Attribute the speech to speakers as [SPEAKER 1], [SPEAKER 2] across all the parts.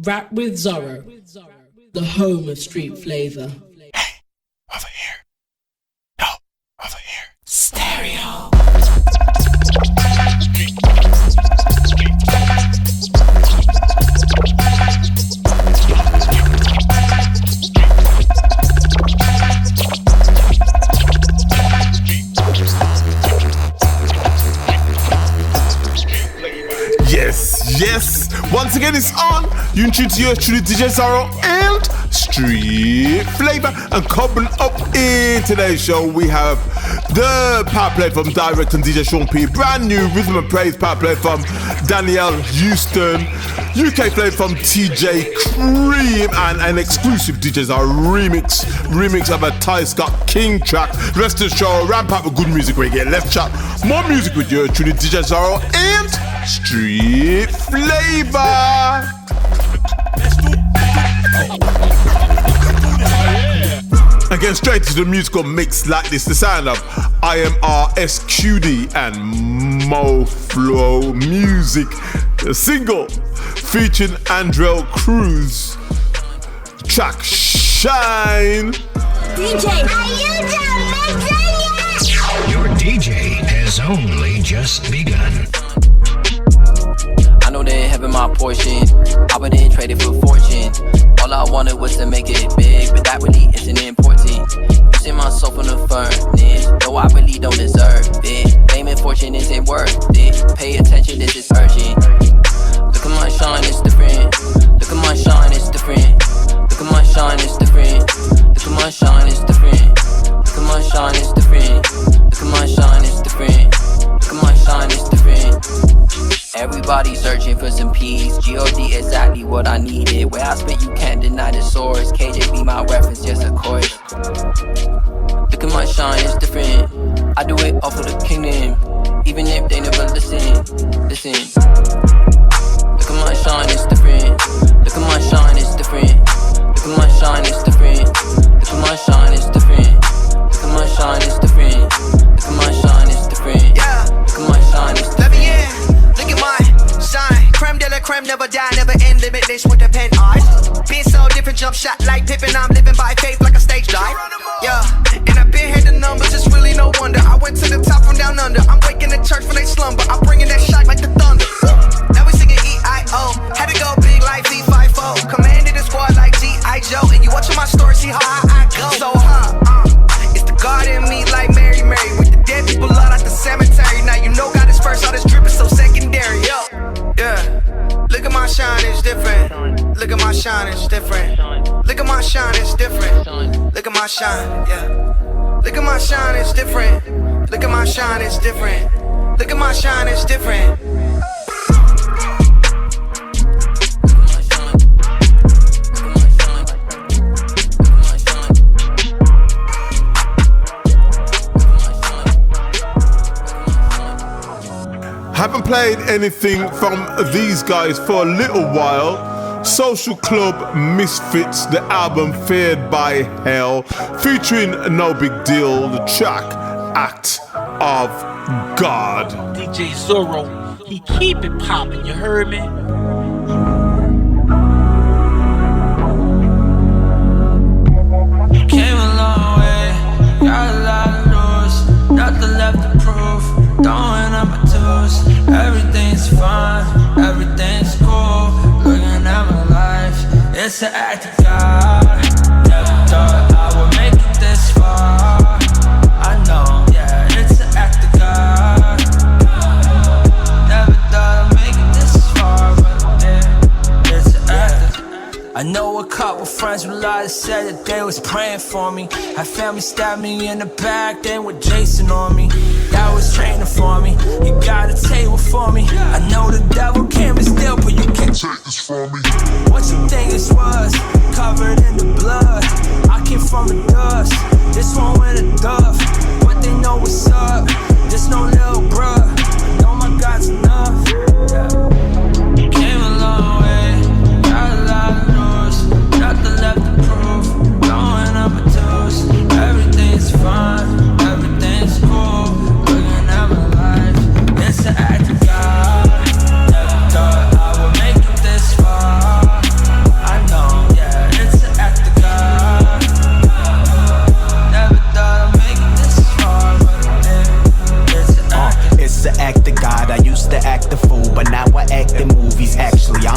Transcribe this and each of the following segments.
[SPEAKER 1] Rap with Zorro, the home of street flavor.
[SPEAKER 2] Hey, over here. No, over here. Stereo.
[SPEAKER 3] Yes, once again it's on. You tune to yours truly, DJ Zorro and Street Flavor. And coming up in today's show, we have the power play from director and DJ Sean P. Brand new rhythm and praise power play from Danielle Houston. UK play from TJ Cream and an exclusive DJ Zorro remix of a Hes Got King track. Rest of the show, ramp up with good music right here. Let's chat more music with yours truly, DJ Zorro and Street Flavor. Again, straight to the musical mix like this. The sound of IMRSQD and Moflo Music. A single featuring Andrel Cruz. Track Shine.
[SPEAKER 4] DJ, are you done mixing yet?
[SPEAKER 5] Your DJ has only just begun.
[SPEAKER 6] I know they having my portion. I went in traded for fortune. All I wanted was to make it big, but that really isn't important. You see my soul from the furnace, though I really don't deserve it. Fame and fortune isn't worth it. Pay attention, this is urgent. Look at my shine, it's different. Look at my shine, it's different. Look at my shine, it's different. Look at my shine, it's different. Look at my shine, it's different. Look at my shine, it's different. Look at my shine, it's different. Everybody searching for some peace. G.O.D. exactly what I needed. Where I spent, you can't deny the source. KJ be my reference, yes of course. Look at my shine, it's different. I do it all for the kingdom, even if they never listen. Look at my shine, it's different. Look at my shine, it's different. Look at my shine, it's different. Look at my shine, it's different. Look at my shine, it's different. Look at my shine, it's different.
[SPEAKER 7] Yeah.
[SPEAKER 6] Look at my shine, it's different.
[SPEAKER 7] Let me in. Look at my shine. Creme de la creme, never die, never end, limitless with the pen art. Being so different, jump shot like Pippin. I'm living by faith like a stage dive. Yeah, and I've been here the numbers, it's really no wonder. I went to the top from down under. I'm waking the church when they slumber. I'm bringing that shot like the thunder. Now we singing E-I-O. Had to go big like V5-O. Commanded the squad like G.I. Joe. And you watching my story, see how high I go. So it's the God in me like Mary. With the dead people out at the cemetery. Now you know God is first, all this drip is so secondary. Yo, yeah. Look at my shine, it's different. Look at my shine, it's different. Look at my shine, it's different. Look at my shine, yeah. Look at my shine, it's different. Look at my shine, it's different. Look at my shine, it's different.
[SPEAKER 3] Haven't played anything from these guys for a little while. Social Club Misfits, the album Feared by Hell, featuring No Big Deal, the track Act of God.
[SPEAKER 2] DJ Zorro, he keep it poppin', you heard me?
[SPEAKER 8] Came a long way, got a lot of lose, nothing left to prove, throwing up my tools, everything's fine, everything's cool, looking at my life, it's an act of God, never thought I would make it this far, I know, yeah, it's an act of God, never thought I'd make it this far, but yeah, it's an act of I know a couple friends who lied and said that they was praying for me. Had family stab me in the back, then with Jason on me. That was training for me. You got a table for me. I know the devil came and steal, but you can't take this from me. What you think this was? Covered in the blood. I came from the dust. This one with a dove. But they know what's up. This no little bruh. I know my God's enough. Yeah. Came a long way. Got a lot of news. Nothing left to prove. Throwing up my toes. Everything's fine. Everything's cool. Looking at my life. It's an act of God. Never thought I would make it this far.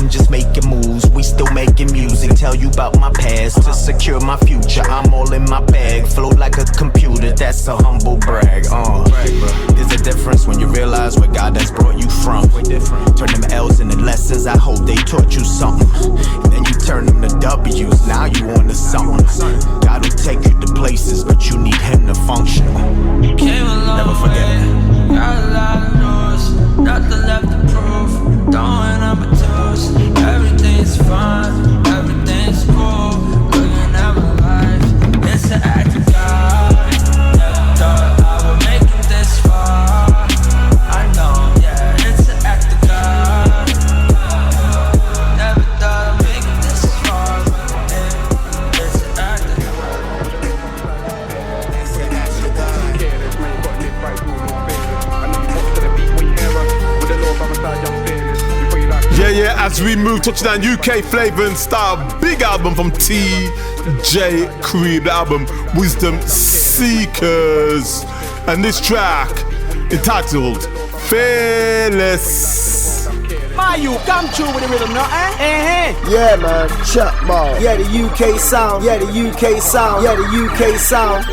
[SPEAKER 9] been just making moves. We still making music. Tell you about my past to secure my future. I'm all in my bag, flow like a computer. That's a humble brag. There's a difference when you realize where God has brought you from. Turn them L's into lessons. I hope they taught you something. Then you turn them to W's. Now you on to something. God will take you to places, but you need Him to function. Never forget.
[SPEAKER 8] Got a lot of news, nothing left to prove. Throwing up a toast, everything's fine, everything's cool. Looking at my life, it's an act of God. Never thought I would make it this far. I know, yeah, it's an act of God. Never thought I'd make it this far, but it's an act of
[SPEAKER 3] Yeah, as we move, touchdown UK Flava and Style, big album from TJ Creed, the album Wisdom Seekers, and this track entitled Fearless.
[SPEAKER 10] You come true with the rhythm, no?
[SPEAKER 11] Yeah, man, Chuck Ball. Yeah, the UK sound. Yeah, the UK sound. Yeah, the UK sound.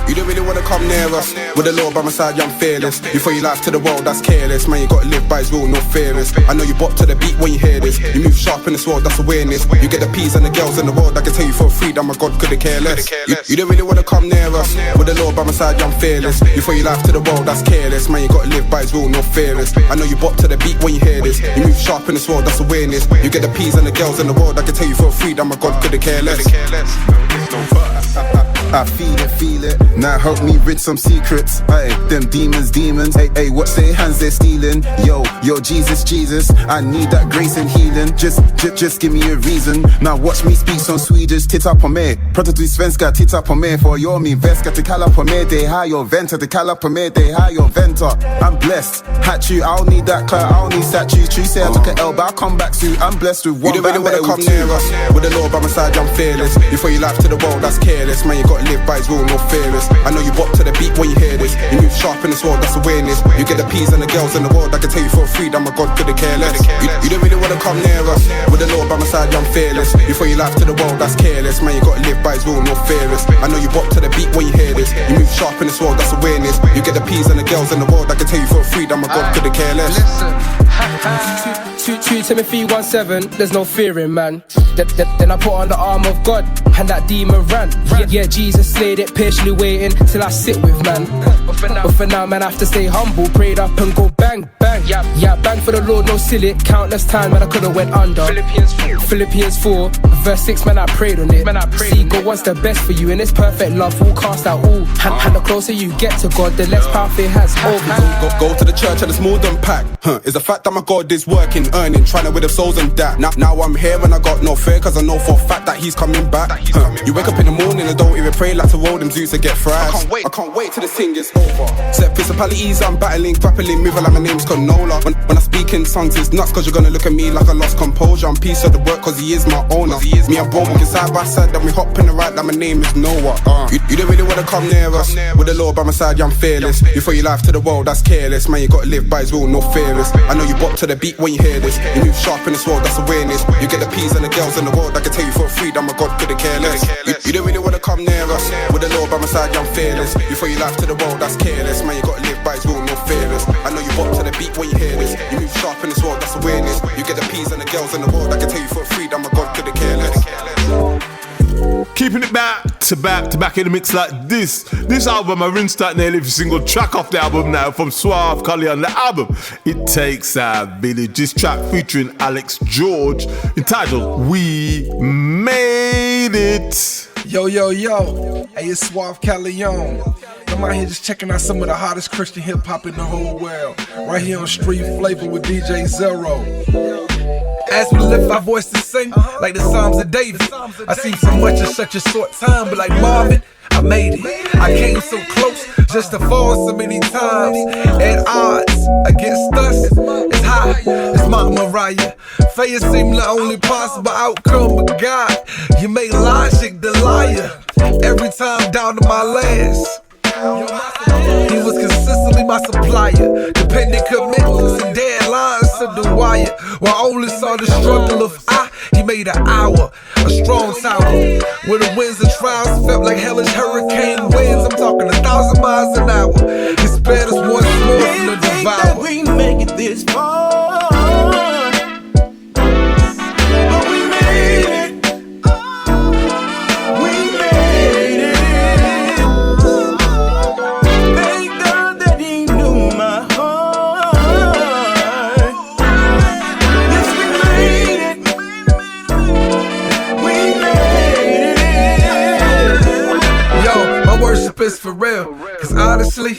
[SPEAKER 12] You don't really wanna come near us. With the Lord by my side, I'm fearless. You throw your life to the world, that's careless. Man, you gotta live by His rule, no fearless. I know you bop to the beat when you hear this. You move sharp in this world, that's awareness. You get the peas and the girls in the world, I can tell you for free that my God couldn't care less. You don't really wanna come near us. With the Lord by my side, I'm fearless. You throw your life to the world, that's careless. Man, you gotta live by His rule, no fearless. I know you bop to the beat when you hear this. You move sharp in this world, that's awareness. You get the peas and the girls in the world, I can tell you for free that my God couldn't care less.
[SPEAKER 13] I feel it. Now help me rid some secrets. Hey, them demons. Hey, what's their hands they're stealing? Yo, Jesus. I need that grace and healing. Just give me a reason. Now watch me speak some Swedish. Titta på mig. Pratar du svenska? Titta på mig. För jag min väska till kalla på mig. Det här jag väntar. Det kalla på mig. Det här jag väntar. I'm blessed. Hat you. I don't need that clout. I don't need statues. True say I took an L, but I'll come back soon. I'm blessed with one.
[SPEAKER 12] You don't really wanna come near us. With the Lord by my side, I'm fearless. You throw your life to the world, that's careless. Man, you gotta live by His rule, no fearless. I know you bop to the beat when you hear this. You move sharp in this world, that's awareness. You get the peas and the girls in the world, I can tell you for free that my God couldn't care less. You don't really wanna come near us. With the Lord by my side, I'm fearless. You throw your life to the world, that's careless. Man, you gotta live by His rule, no fearless. I know you bop to the beat when you hear this. You move sharp in this world, that's awareness. You get the peas and the girls in the world, I can tell you for free that my God couldn't care less.
[SPEAKER 14] 2 Timothy 1:7, there's no fearing, man. Then I put on the arm of God, and that demon ran. Yeah, Jesus slayed it, patiently waiting till I sit with man. But for now, man, I have to stay humble, prayed up and go bang. Yeah, bang for the Lord, no silly. Countless time, man, I could've went under. Philippians 4, verse 6, man, I prayed on it. See, God wants the best for you, and it's perfect love will cast out all. And the closer you get to God, the less power it has over you.
[SPEAKER 12] Go to the church and it's more than packed. It's the fact that my God is working, earning, trying to win the souls and that. Now I'm here and I got no fear, cause I know for a fact that He's coming back. You wake up in the morning and don't even pray like to roll them dudes to get fried. I can't wait till this thing is over. Set principalities, I'm battling, grappling, moving like my name's Canola. When I speak in tongues, it's nuts cause you're gonna look at me like I lost composure. I'm piece of the work cause He is my owner. Me and bro walking side by side, then we hop in the right like my name is Noah. You don't really wanna come near us. With the Lord by my side, I'm fearless. You throw your life to the world, that's careless. Man, you gotta live by His rule, no fearless. I know you bop to the beat when you hear this. You move sharp in this world, that's awareness. You get the peas and the girls in the world, I can tell you for free that my God couldn't care less. You don't really wanna come near us. With the Lord by my side, I'm fearless. You throw your life to the world, that's careless. Man, you gotta live by His rule, no fearless. I know you bop to the beat when you hear this. You move sharp in this world, that's awareness. You get the peas and the girls in the world, I can tell you for free that my God couldn't care less.
[SPEAKER 3] Keeping it back to back in the mix like this. This album, I rinsed out nearly every single track off the album now from Suave Cully on the album. It Takes a Village. This track featuring Alex George, entitled We Made It.
[SPEAKER 15] Yo, hey, it's Suave Calleon. I'm out here just checking out some of the hottest Christian hip-hop in the whole world. Right here on Street Flava with DJ Zorro. As we lift our voice to sing, like the Psalms of David. I seen so much in such a short time, but like Marvin, I made it. I came so close, just to fall so many times. At odds against us, it's high, it's Mount Moriah. Failure seemed the only possible outcome, but God, You made logic the liar. Every time down to my last. He was consistently my supplier. Dependent commitments and deadlines to the wire. While only saw the struggle of he made an hour, a strong tower. Where the winds of trials felt like hellish hurricane winds. I'm talking 1,000 miles an hour. He spared us once more from the devour.
[SPEAKER 16] We make it this far.
[SPEAKER 15] It's for real, cause honestly,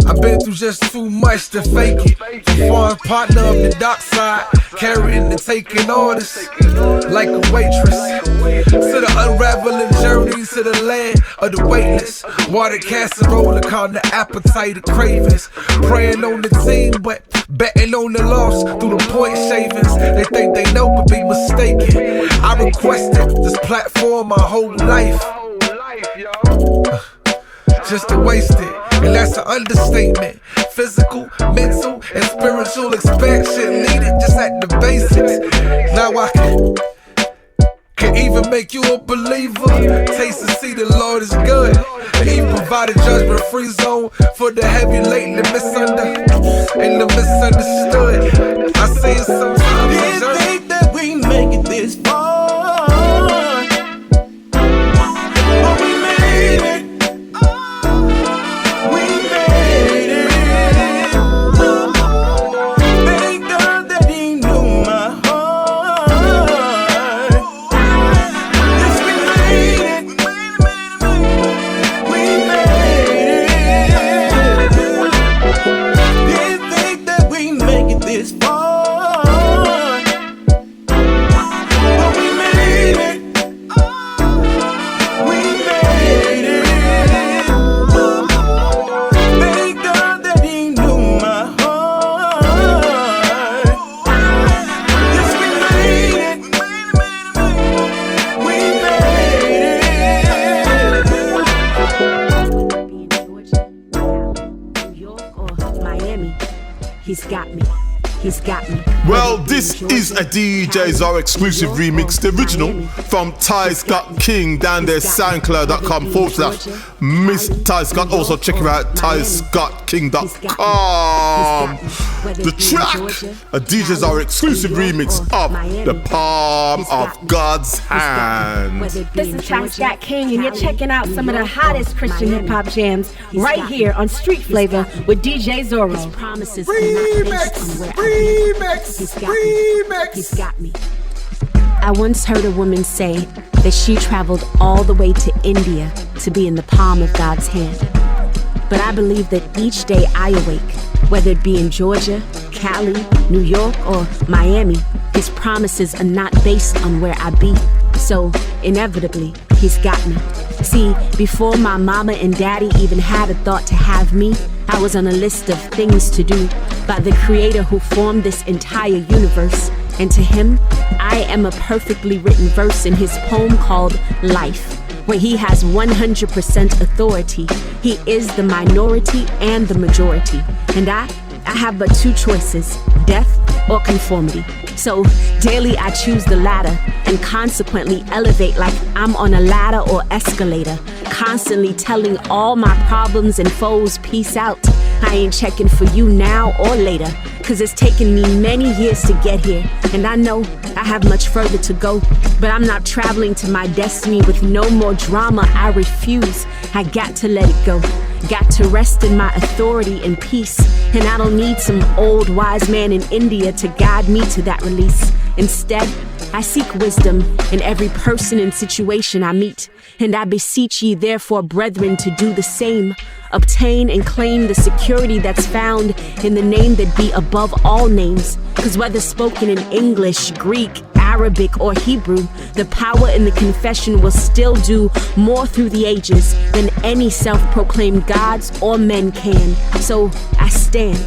[SPEAKER 15] I've been through just too much to fake it. Foreign partner of the dark side, carrying and taking orders like a waitress. To the unraveling journey to the land of the weightless. Water casserole to calm the appetite of cravings. Praying on the team, but betting on the loss through the point shavings. They think they know, but be mistaken. I requested this platform my whole life. Just to waste it, and that's an understatement. Physical, mental, and spiritual expansion needed just at the basics. Now I can even make you a believer. Taste and see the Lord is good. And He provided judgment-free zone for the heavy, lately and the misunderstood. I say it sometimes.
[SPEAKER 16] Didn't think that we make it this far, but we made it.
[SPEAKER 17] He's got me. He's got me.
[SPEAKER 3] Well, this is a DJ Zorro exclusive remix, the original from Hes Got King down there, soundcloud.com/Miss Hes Got. Also check her out, HesGotKing.com. The track, a DJ Zorro exclusive remix of The Palm of God's Hand.
[SPEAKER 17] This is Hes Got King, and you're checking out some of the hottest Christian hip hop jams right here on Street Flava with DJ Zorro.
[SPEAKER 16] Remix.
[SPEAKER 17] He's got me. I once heard a woman say that she traveled all the way to India to be in the palm of God's hand. But I believe that each day I awake, whether it be in Georgia, Cali, New York, or Miami, His promises are not based on where I be. So inevitably, He's got me. See, before my mama and daddy even had a thought to have me, I was on a list of things to do by the Creator who formed this entire universe. And to Him, I am a perfectly written verse in His poem called Life, where He has 100% authority. He is the minority and the majority. And I have but two choices, death or conformity. So daily I choose the latter and consequently elevate like I'm on a ladder or escalator, constantly telling all my problems and foes peace out. I ain't checking for you now or later, cause it's taken me many years to get here, and I know I have much further to go, but I'm not traveling to my destiny with no more drama. I refuse. I got to let it go. Got to rest in my authority and peace, and I don't need some old wise man in India to guide me to that release. Instead, I seek wisdom in every person and situation I meet, and I beseech ye therefore, brethren, to do the same. Obtain and claim the security that's found in the name that be above all names, cause whether spoken in English, Greek, Arabic, or Hebrew, the power in the confession will still do more through the ages than any self-proclaimed gods or men can. So I stand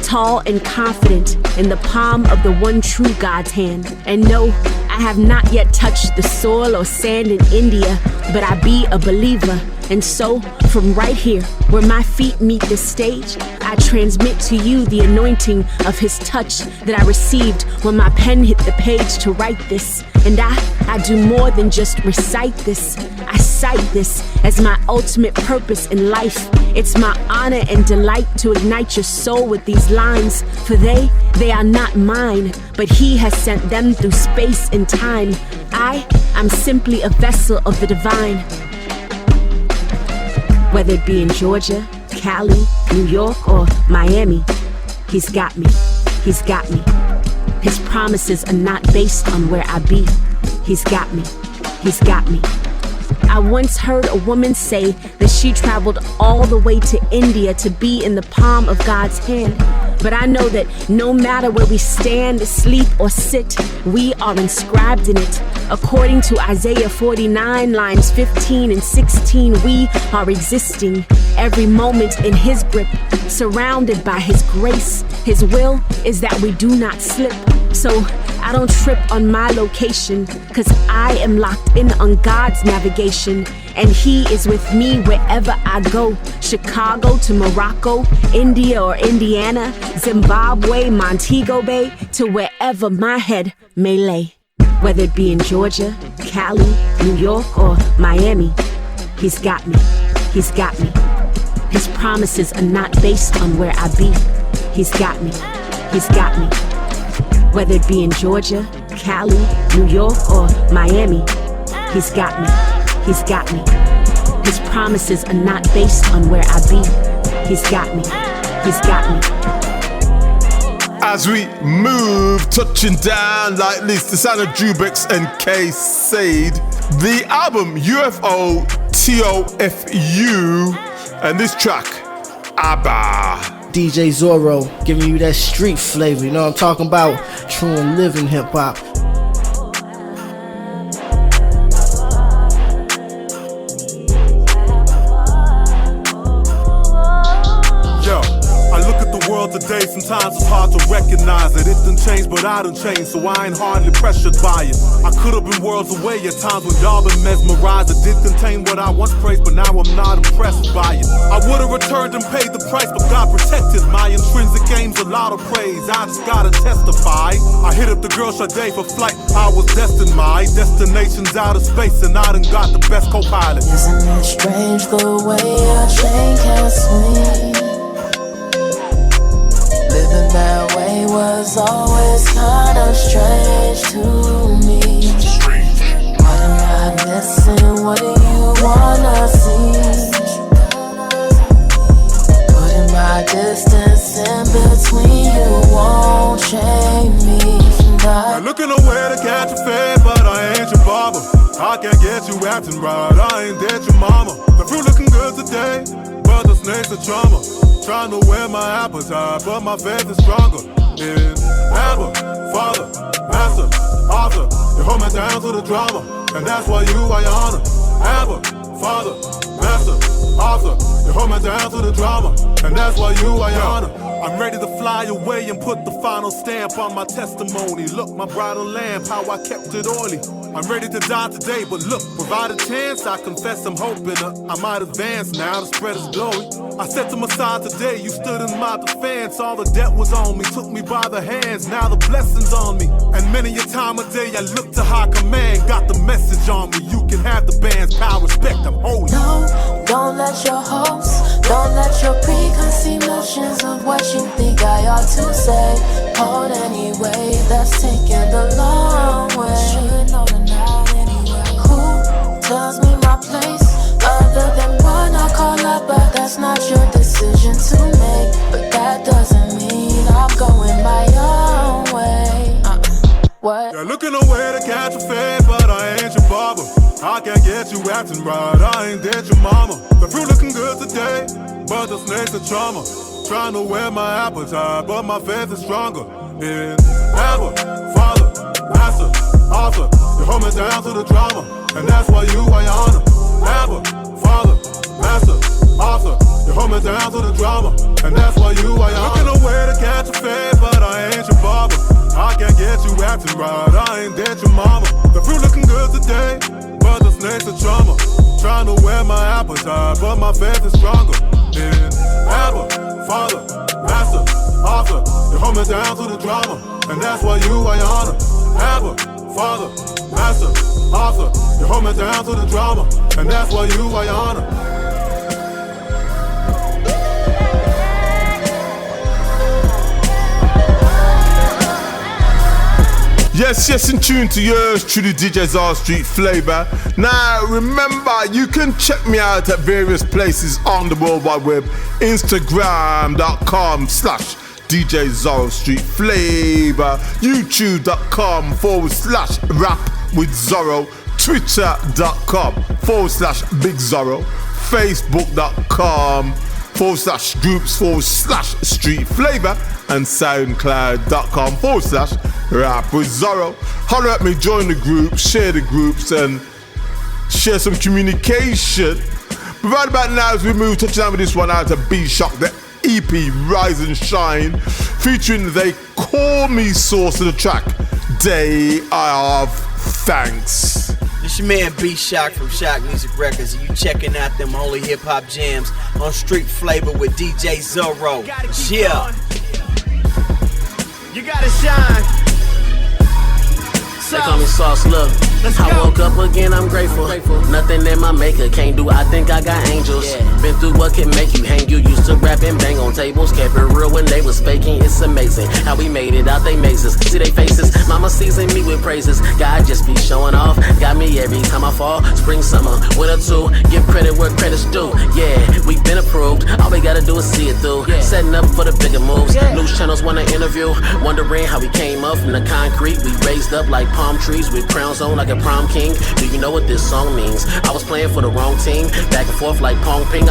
[SPEAKER 17] tall and confident in the palm of the one true God's hand, and know I have not yet touched the soil or sand in India, but I be a believer And so, from right here, where my feet meet this stage, I transmit to you the anointing of his touch that I received when my pen hit the page to write this. And I do more than just recite this. I cite this as my ultimate purpose in life. It's my honor and delight to ignite your soul with these lines. For they are not mine, but he has sent them through space and time. I'm simply a vessel of the divine. Whether it be in Georgia, Cali, New York, or Miami, he's got me, he's got me. His promises are not based on where I be. He's got me, he's got me. I once heard a woman say that she traveled all the way to India to be in the palm of God's hand. But I know that no matter where we stand, sleep, or sit, we are inscribed in it. According to Isaiah 49, lines 15 and 16, we are existing every moment in his grip, surrounded by his grace. His will is that we do not slip. So I don't trip on my location, cause I am locked in on God's navigation. And he is with me wherever I go. Chicago to Morocco, India or Indiana, Zimbabwe, Montego Bay, to wherever my head may lay. Whether it be in Georgia, Cali, New York, or Miami, he's got me, he's got me. His promises are not based on where I be. He's got me, he's got me. Whether it be in Georgia, Cali, New York, or Miami, he's got me, he's got me. His promises are not based on where I be. He's got me, he's got me.
[SPEAKER 3] As we move, touching down like this, the sound of Jubex and K Sade. The album UFO TOFU, and this track, ABBA.
[SPEAKER 11] DJ Zorro, giving you that street flavor, you know what I'm talking about? True and living hip hop.
[SPEAKER 18] Today, sometimes it's hard to recognize it. It done changed, but I done changed, so I ain't hardly pressured by it. I could have been worlds away at times when y'all been mesmerized. It did contain what I once praised, but now I'm not impressed by it. I would have returned and paid the price, but God protected my intrinsic aims. A lot of praise, I just gotta testify. I hit up the girl Sade for flight. I was destined, my destination's outer space, and I done got the best co-pilot.
[SPEAKER 19] Isn't it strange the way a train can swing? Living that way was always kind of strange to me. What am I missing? What do you wanna see? Putting my distance in between you won't shame me.
[SPEAKER 18] I'm looking away to catch a fade, but I ain't your barber. I can't get you acting right, I ain't dead your mama. The fruit looking good today, but the snake's a trauma. Trying to wear my appetite, but my faith is stronger. In Abba, Father, Master, Author, you hold me down to the drama, and that's why you I honor. Abba, Father, Master, Author, you hold me down to the drama, and that's why you I honor. I'm ready to fly away and put the final stamp on my testimony. Look, my bridal lamp, how I kept it oily. I'm ready to die today, but look, provide a chance, I confess I'm hoping I might advance now to spread his glory. I stepped to my side today, you stood in my defense. All the debt was on me, took me by the hands, now the blessings on me. And many a time a day I look to high command, got the message on me. You can have the band's power, respect, I'm holy.
[SPEAKER 19] No, don't let your hopes, don't let your preconceived notions of what you think I ought to say hold anyway, that's taking the long way. Should know the night anyway. Who tells me my place other than one I call up, but that's not your decision to make. But that doesn't mean I'm going my own way. What?
[SPEAKER 18] You're looking away to catch a fade, but I ain't your barber. I can't get you acting right, I ain't dead your mama. The fruit looking good today, but the snake's a trauma. Trying to wear my appetite, but my faith is stronger. In Abba, Father, Master, Author, you hold me down to the drama, and that's why you I honor. Abba, Father, Master, Author, you hold me down to the drama, and that's why you I honor. Looking away to catch a fade, but I ain't your barber. I can't get you acting right, I ain't dead your mama. The fruit looking good today, but the snake's a trauma. Trying to wear my rappers die, but my faith is stronger. In Abba, Father, Master, Author, you hold me down to the drama, and that's why you I honor. Abba, Father, Master, Author, you hold me down to the drama, and that's why you I honor.
[SPEAKER 3] Yes, in tune to yours truly, DJ Zorro Street Flava. Now, remember, you can check me out at various places on the World Wide Web. Instagram.com/DJ Zorro Street Flava. YouTube.com/rap with Zorro. Twitter.com/Big Zorro. Facebook.com/groups/Street Flava. And SoundCloud.com/Rap with Zorro. Holler at me, join the group, share the groups, and share some communication. But right about now, as we move, touching down with this one out of B-Shock, the EP Rise and Shine, featuring They Call Me source of the track, Day of Thanks.
[SPEAKER 20] It's your man B-Shock from Shock Music Records, and you checking out them holy hip-hop jams on Street Flava with DJ Zorro. Yeah.
[SPEAKER 16] You gotta shine.
[SPEAKER 21] They call me Sauce, look. I woke up again, I'm grateful. Nothing in my maker can't do, I think I got angels. Been through what can make you hang. You used to rap and bang on tables. Kept it real when they was faking. It's amazing how we made it out they mazes. See they faces, mama seasoned me with praises. God just be showing off. Got me every time I fall. Spring, summer, winter too. Give credit where credit's due. Yeah, we been approved. All we gotta do is see it through. Setting up for the bigger moves. News channels wanna interview. Wondering how we came up from the concrete. We raised up like palm trees with crowns on like a prom king. Do you know what this song means? I was playing for the wrong team. Back and forth like ping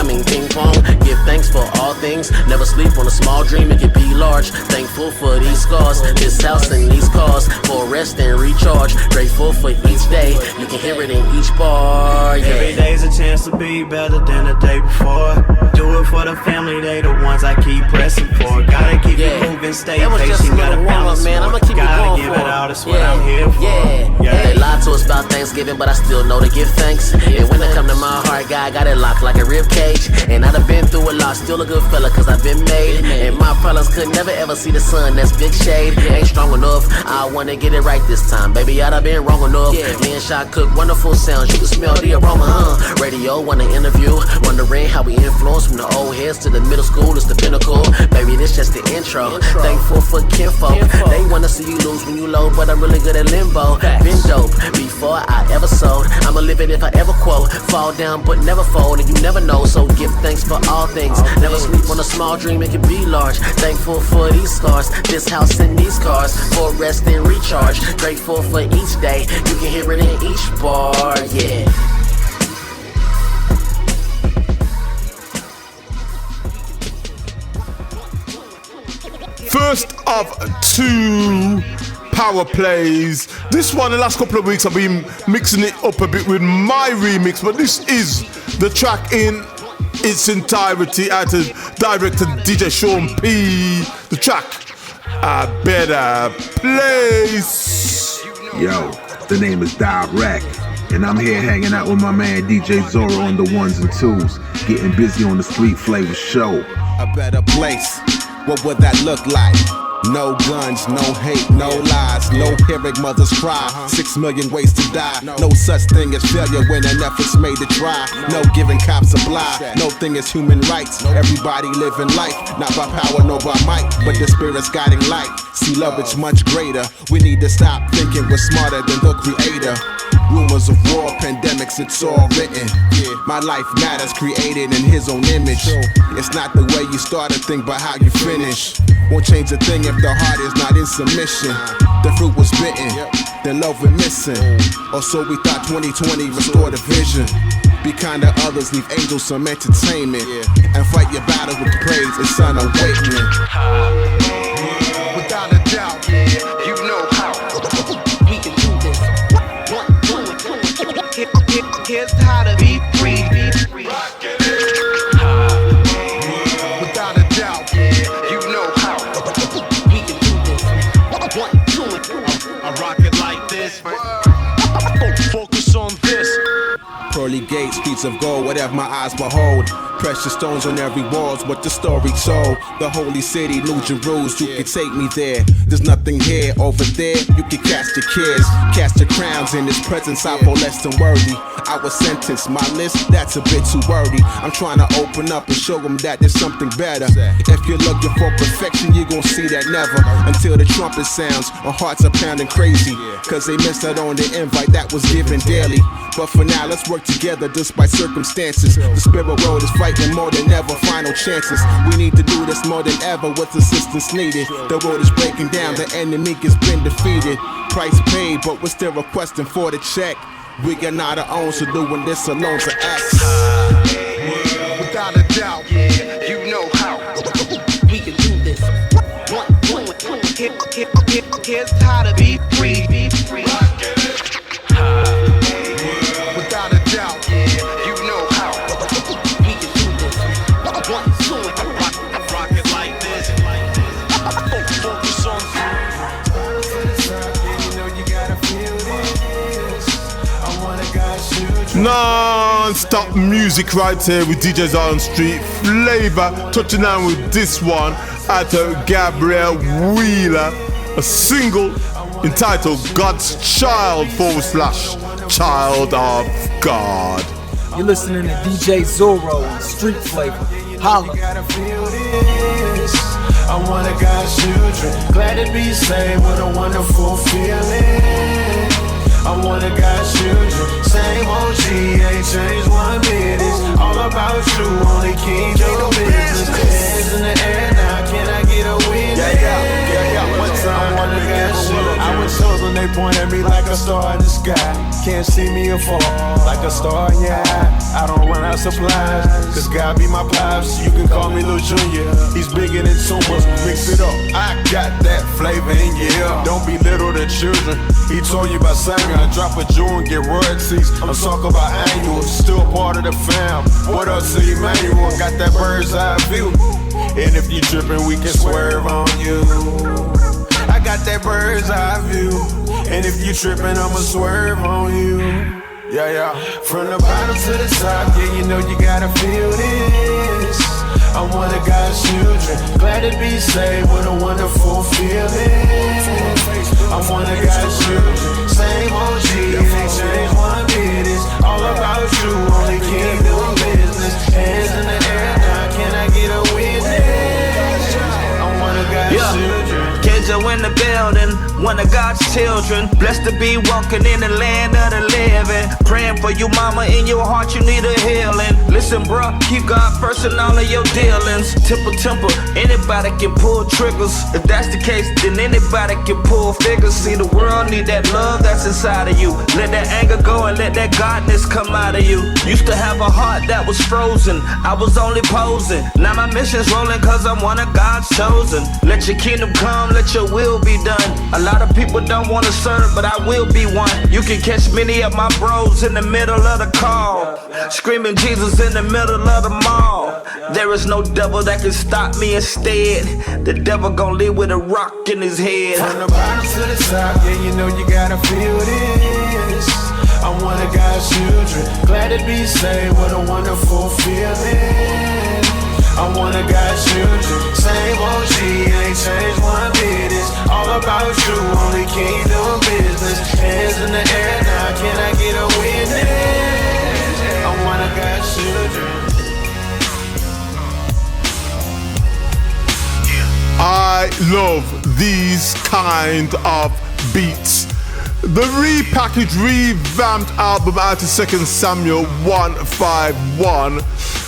[SPEAKER 21] pong. Give thanks for all things. Never sleep on a small dream, it could be large. Thankful for these scars, this house and these cars. For rest and recharge. Grateful for each day. You can hear it in each bar. Yeah.
[SPEAKER 16] Every day's a chance to be better than the day before. Do it for the family, they the ones I keep pressing for. Gotta keep it moving, stay patient. Gotta balance, man. I'ma keep it going give for it all, that's what I'm here for.
[SPEAKER 21] They lied to us about Thanksgiving, but I still know to give thanks. And when it come to my heart, God got it locked like a rib cage. And I done been through a lot, still a good fella, cause I've been made. And my problems could never ever see the sun, that's big shade. Ain't strong enough, I wanna get it right this time. Baby, I done been wrong enough. Me and Shot cook wonderful sounds, you can smell the aroma, Radio wanna interview, wondering how we influence from the old heads to the middle school, it's the pinnacle. Baby, this just the intro. Thankful for kinfolk. They wanna see you lose when you low, but I'm really good at limbo. Been dope before I ever sold. I'ma live it if I ever quote. Fall down but never fold, and you never know, so give thanks for all things. Never sleep on a small dream, it can be large. Thankful for these scars, this house and these cars. For rest and recharge. Grateful for each day, you can hear it in each bar, yeah.
[SPEAKER 3] First of two power plays. This one, the last couple of weeks, I've been mixing it up a bit with my remix, but this is the track in its entirety out of director DJ Sean P. The track, A Better Place.
[SPEAKER 22] Yo, the name is Direct, and I'm here hanging out with my man DJ Zorro on the ones and twos, getting busy on the Street Flava show.
[SPEAKER 23] A better place, what would that look like? No guns, no hate, no lies, no hearing mothers cry. 6 million ways to die. No such thing as failure when an effort's made to try. No giving cops a lie. No thing is human rights. Everybody living life, not by power, no by might, but the spirit's guiding light. See, love is much greater. We need to stop thinking we're smarter than the creator. Rumors of war, pandemics, it's all written. My life matters, created in his own image. It's not the way you start a thing, but how you finish. Won't change a thing if the heart is not in submission. The fruit was bitten, then love we're missing. Or so we thought 2020 restored the vision. Be kind to others, leave angels some entertainment. And fight your battle with praise, it's an awakening.
[SPEAKER 16] Without a doubt, you know how we can do this. Here's how to be free. Without a doubt, you know how we can do this. I rock it like this. Focus on this.
[SPEAKER 23] Pearly pearly gates, streets of gold, whatever my eyes behold. Precious stones on every wall's what the story told. The holy city, New Jerusalem, you can take me there. There's nothing here, over there, you can cast your cares. Cast your crowns in his presence, I fall less than worthy. I was sentenced, my list, that's a bit too wordy. I'm trying to open up and show them that there's something better. If you're looking for perfection, you're gonna see that never. Until the trumpet sounds, our hearts are pounding crazy. Cause they missed out on the invite that was given daily. But for now, let's work together despite circumstances. The spirit road is fighting more than ever, final chances. We need to do this more than ever with assistance needed. The road is breaking down, the enemy has been defeated. Price paid, but we're still requesting for the check. We are not our own, so doing this alone's an act.
[SPEAKER 1] Without a doubt, yeah, you know how. We can do this. Here's how to be free. Without a doubt, yeah, you know how. We can do this. Rock it like this. Focus on
[SPEAKER 3] Non-stop music right here with DJ Zorro on Street Flava. Touching down with this one at Gabriel Wheeler, a single entitled God's Child / Child of God.
[SPEAKER 10] You're listening to DJ Zorro on Street Flava. Holla.
[SPEAKER 4] I'm one of God's children, glad to be saved with a wonderful feeling. I'm one of God's children, same OG, ain't changed one bit. It's all about you, only King do business. Hands in the air now, can I get a witness? Yeah. One time, one of God's children. I was chosen, they point at me like a star in the sky. Can't see me afar, like a star in your eye. I don't run out supplies, cause God be my pops. You can call me Lil Junior, he's bigger than tumors. Mix it up, I got that flavor in your ear. Don't belittle the children, he told you about Samuel. I drop a jewel and get royalties. I'm talking about annuals, still part of the fam. What up to Emmanuel? Got that bird's eye view. And if you trippin', we can swerve on you. I got that bird's eye view. And if you trippin', I'ma swerve on you. Yeah. From the bottom to the top, yeah, you know you gotta feel this. I'm one of God's children, glad to be saved with a wonderful feeling. I'm one of God's children, same OG, ain't changed one bit. It's all about you, only King doing business. Hands in the air now, can I get a witness? I'm one of God's children.
[SPEAKER 5] Kids are in the building, one of God's children. Blessed to be walking in the land of the living. Praying for you, mama, in your heart you need a healing. Listen, bro, keep God first in all of your dealings. Temper, anybody can pull triggers. If that's the case, then anybody can pull figures. See, the world need that love that's inside of you. Let that anger go and let that godness come out of you. Used to have a heart that was frozen, I was only posing. Now my mission's rolling cause I'm one of God's chosen. Let your kingdom come, let your will be done. A lot of people don't wanna serve, but I will be one. You can catch many of my bros in the middle of the call, screaming Jesus in the middle of the mall. There is no devil that can stop me instead. The devil gon' live with a rock in his head.
[SPEAKER 4] From the bottom to the top, yeah, you know you gotta feel this. I'm one of God's children, glad to be saved with a wonderful feeling. I'm one of God's children, same OG, ain't changed one bit. It's all about you, only King doing business. Hands in the air now, can I get a witness? I'm one of God's children.
[SPEAKER 3] I love these kind of beats. The repackaged, revamped album out of 2 Samuel 151,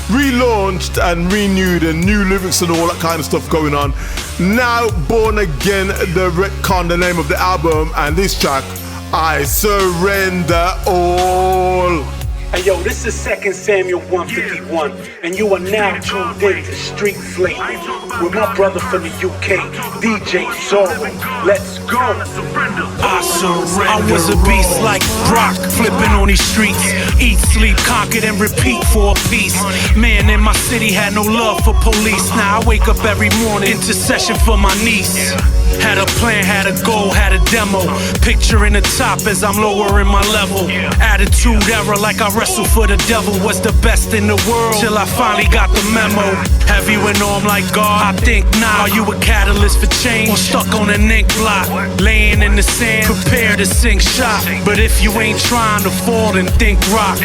[SPEAKER 3] relaunched and renewed, and new lyrics and all that kind of stuff going on. Now Born Again, the retcon, the name of the album, and this track, I Surrender All.
[SPEAKER 24] Hey yo, this is 2 Samuel 151, and you are now tuned in to Street Flava with my brother from the UK, DJ Zorro. Let's go.
[SPEAKER 2] I surrender. I was a beast like Brock, flipping on these streets. Eat, sleep, conquered, and repeat for a piece. Man in my city had no love for police. Now I wake up every morning, intercession for my niece. Had a plan, had a goal, had a demo. Picturing the top as I'm lowering my level. Attitude error like I wrestle for the devil, was the best in the world, till I finally got the memo. Have you a norm like God? I think not. Are you a catalyst for change, or stuck on an ink block, laying in the sand, prepare to sink shot? But if you ain't trying to fall, then think rock.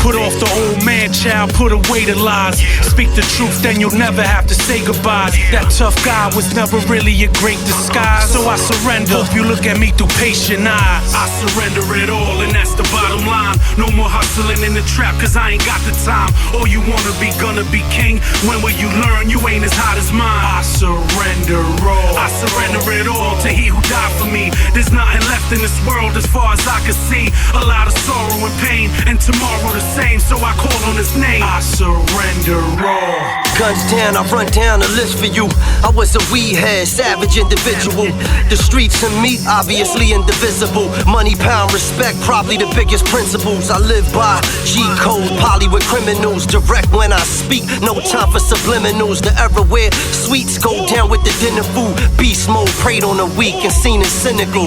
[SPEAKER 2] Put off the old man child, put away the lies. Speak the truth, then you'll never have to say goodbye. That tough guy was never really a great disguise, so I surrender. Hope you look at me through patient eyes. I surrender it all, and that's the bottom line. No more hustling in the trap, cause I ain't got the time. All you wanna be, gonna be king. When will you learn you ain't as hot as mine? I surrender all. I surrender it all to he who died for me. There's nothing left in this world as far as I can see. A lot of sorrow and pain, and tomorrow the same, so I call on his name. I surrender all.
[SPEAKER 6] Guns down, I run down a list for you. I was a weed head, savage individual. The streets and me, obviously indivisible. Money, pound, respect, probably the biggest principles I live by. G-code, poly with criminals. Direct when I speak, no time for subliminals. The era where sweets go down with the dinner food. Beast mode, preyed on the weak and seen as cynical.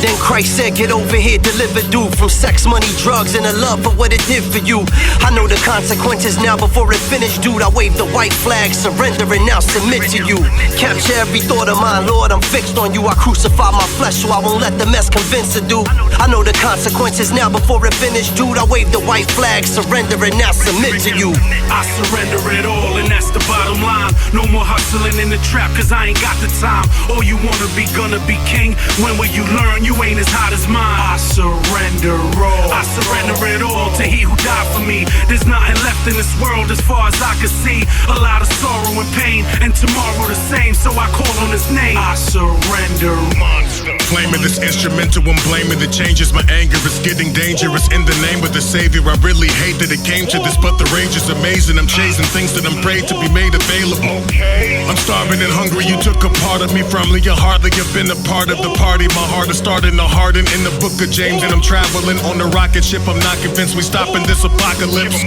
[SPEAKER 6] Then Christ said, get over here, deliver dude. From sex, money, drugs, and a love for what it did for you. I know the consequences now before it finished, dude. I waved the white flag, surrender and now submit to you. Capture every thought of mine, Lord, I'm fixed on you. I crucify my flesh so I won't let the mess convince a dude. I know the consequences now before it finished, dude. I waved the white flag, surrender and now submit to you.
[SPEAKER 2] I surrender it all, and that's the bottom line. No more hustling in the trap, cause I ain't got the time. All you wanna be, gonna be king. When will you learn you ain't as hot as mine? I surrender all. I surrender it all to he who died for me. There's nothing left in this world as far as I can see. A lot of sorrow and pain, and tomorrow the same, so I call on his name. I surrender. Monster.
[SPEAKER 7] Claiming this instrumental, I'm blaming the changes. My anger is getting dangerous in the name of the Savior. I really hate that it came to this, but the rage is amazing. I'm chasing things that I'm prayed to be made available. I'm starving and hungry, you took a part of me from me. You hardly have been a part of the party. My heart is starting to harden in the book of James, and I'm traveling on a rocket ship. I'm not convinced we stopping this apocalypse.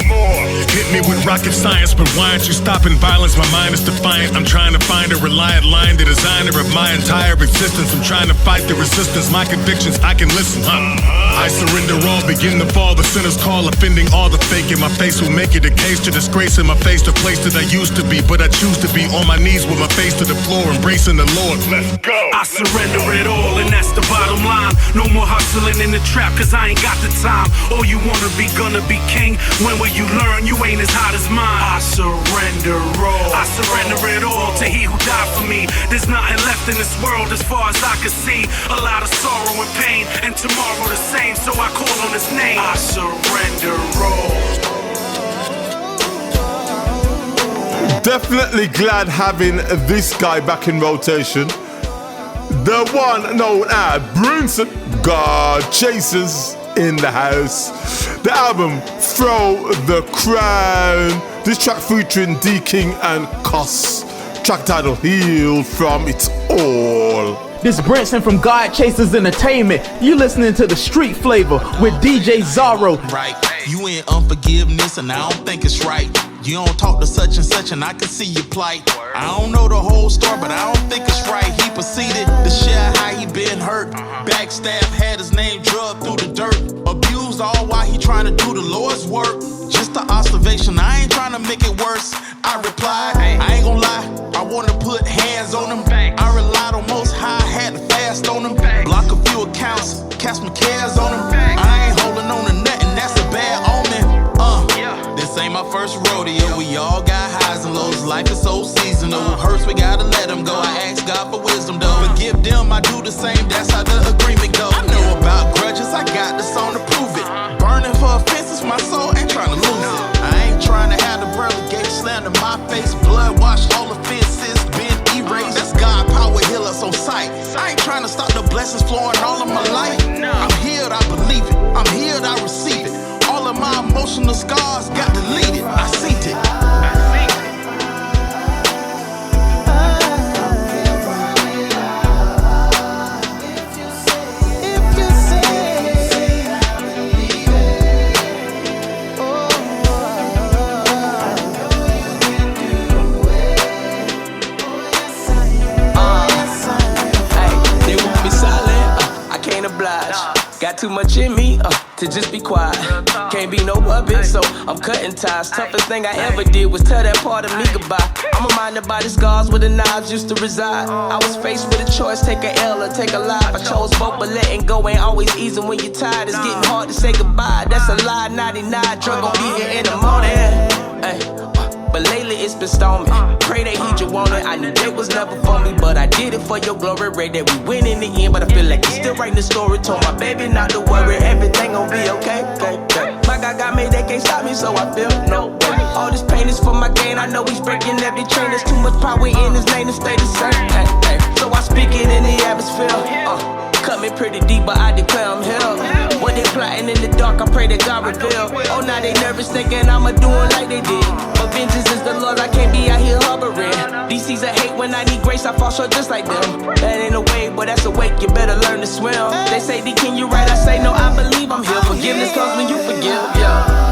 [SPEAKER 7] Hit me with rocket science, but why aren't you stopping violence? My mind is defiant. I'm trying to find a reliant line, the designer of my entire existence. I'm trying to fight the resistance, my convictions, I can listen. I surrender all, begin to fall. The sinner's call, offending all the fake in my face will make it a case to disgrace in my face the place that I used to be. But I choose to be on my knees with my face to the floor, embracing the Lord. Let's go.
[SPEAKER 2] I surrender it all, and that's the bottom line. No more hustling in the trap, cause I ain't got the time. All you wanna be, gonna be king. When will you learn you ain't as hot as mine? I surrender all. I surrender it all to he who died for me. There's nothing left in this world as far as I can see. A lot of sorrow and pain, and tomorrow the same, so I call on his name. I surrender all.
[SPEAKER 3] Definitely glad having this guy back in rotation. The one known as Brunson, God Chasers in the house. The album Throw the Crown. This track featuring D King and Cuss. Track title Healed from It All.
[SPEAKER 8] This is Brinson from God Chasers Entertainment. You listening to the Street Flavor with DJ Zorro.
[SPEAKER 9] Right, you in unforgiveness and I don't think it's right. You don't talk to such and such and I can see your plight. I don't know the whole story, but I don't think it's right. He proceeded to share how he been hurt. Backstab, had his name drugged through the dirt. Abused all while he trying to do the Lord's work. Just an observation, I ain't trying to make it worse. I replied, I ain't gonna lie, I wanna put hands on him. I relied on Most High, had to fast on him. Block a few accounts, cast my cares on him. I ain't holding on to nothing, that's a bad omen. This ain't my first rodeo, we all got highs and lows. Life is so seasonal, hurts we gotta let them go. I ask God for wisdom though, forgive them, I do the same, that's how the agreement go. I know about grudges, I got the song to prove it. Burning for offenses, my soul ain't trying to lose it. I ain't trying to have the relegate slammed in my face. Blood wash all offenses, been erased. That's God power, heal us on sight. I ain't trying to stop the blessings flowing all of my life. I'm healed, I believe it. I'm healed, I receive it. All of my emotional scars got deleted. I seen it.
[SPEAKER 12] Got too much in me to just be quiet. Can't be no puppet, so I'm cutting ties. Toughest thing I ever did was tell that part of me goodbye. I'm reminded by the scars where the knives used to reside. I was faced with a choice, take a L or take a life. I chose both, but letting go ain't always easy when you're tired. It's getting hard to say goodbye. That's a lie, 99. Drug gon' be here in the morning. Ay. But lately it's been storming. Pray that he just want it. I knew they was never for me, but I did it for your glory. Ray that we win in the end, but I feel like you still writing the story. Told my baby not to worry, everything gon' be okay. My God got me, they can't stop me, so I feel no way. All this pain is for my gain. I know he's breaking every chain. There's too much power in his name to stay the same. So I speak it in the atmosphere. Cut me pretty deep, but I declare I'm hell. When they plotting in the dark, I pray that God reveal. Oh, now they nervous, thinking I'ma do it like they did. But vengeance is the Lord, I can't be out here hovering. DC's a hate when I need grace, I fall short just like them. That ain't a wave, but that's a wake, you better learn to swim. They say, D, can you write? I say, no, I believe I'm here. Forgiveness comes when you forgive, yeah.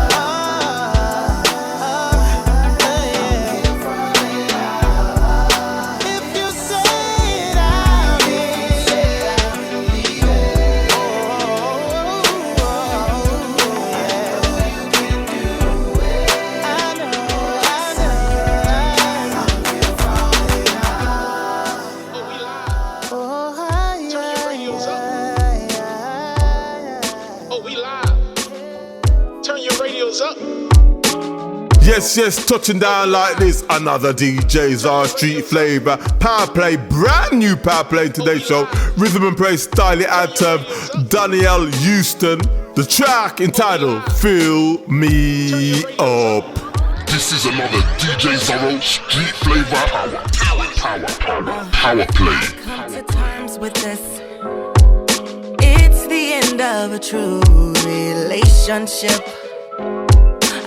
[SPEAKER 3] Yes, touching down like this. Another DJ's our Street Flavor Power Play, brand new Power Play today's show. Rhythm and Praise style it out of Danielle Houston. The track entitled Fill Me Up.
[SPEAKER 13] This is another DJ Zorro Street Flavor Power Play.
[SPEAKER 14] Come to terms with this. It's the end of a true relationship.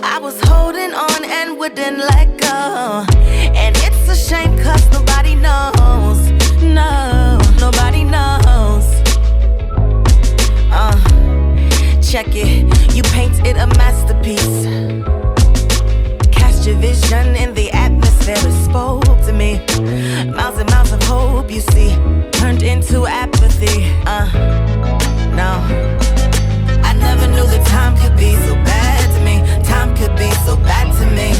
[SPEAKER 14] I was holding on and wouldn't let go. And it's a shame cause nobody knows. No, nobody knows. Check it, you painted a masterpiece. Cast your vision in the atmosphere, it spoke to me. Miles and miles of hope, you see, turned into apathy. No, I never knew that time could be so bad to me. Time could be so bad to me.